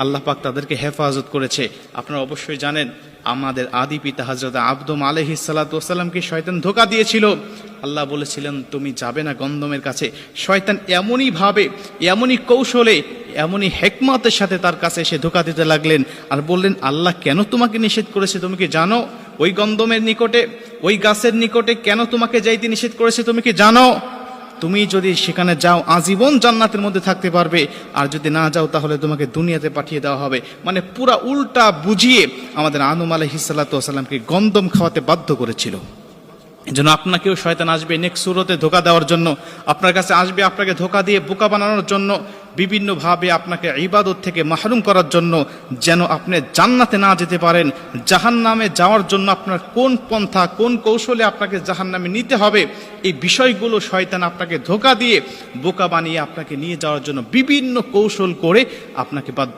আল্লাহ পাক তাদেরকে হেফাজত করেছে। আপনারা অবশ্যই জানেন আমাদের আদি পিতা হযরত আদম আলাইহিস সালাতু ওয়াস সালামকে শয়তান ধোঁকা দিয়েছিল। আল্লাহ বলেছিলেন তুমি যাবে না গন্ধমের কাছে। শয়তান এমনই ভাবে, এমনই কৌশলে, এমনই হিকমতের সাথে তার কাছে এসে ধোঁকা দিতে লাগলেন আর বললেন আল্লাহ কেন তোমাকে নিষেধ করেছে তুমি কি জানো? ওই গন্ধমের নিকটে, ওই গাছের নিকটে কেন তোমাকে যাইতে নিষেধ করেছে তুমি কি জানো? তুমি যদি সেখানে যাও আজীবন জান্নাতের মধ্যে থাকতে পারবে, আর যদি না যাও তাহলে তোমাকে দুনিয়াতে পাঠিয়ে দেওয়া হবে। মানে পুরা উল্টা বুঝিয়ে আমাদের আদম আলাইহিস সালাতু ওয়াস সালামকে গন্ধম খাওয়াতে বাধ্য করেছিল। এজন্য আপনাকেও শয়তান আসবে নেক্সট সুরতে ধোঁকা দেওয়ার জন্য, আপনার কাছে আসবে আপনাকে ধোঁকা দিয়ে বোকা বানানোর জন্য, বিভিন্নভাবে আপনাকে ইবাদত থেকে মাহরুম করার জন্য, যেন আপনি জান্নাতে না যেতে পারেন। জাহান্নামে যাওয়ার জন্য আপনার কোন পন্থা, কোন কৌশলে আপনাকে জাহান্নামে নিতে হবে, এই বিষয়গুলো শয়তান আপনাকে ধোঁকা দিয়ে বোকা বানিয়ে আপনাকে নিয়ে যাওয়ার জন্য বিভিন্ন কৌশল করে আপনাকে বাধ্য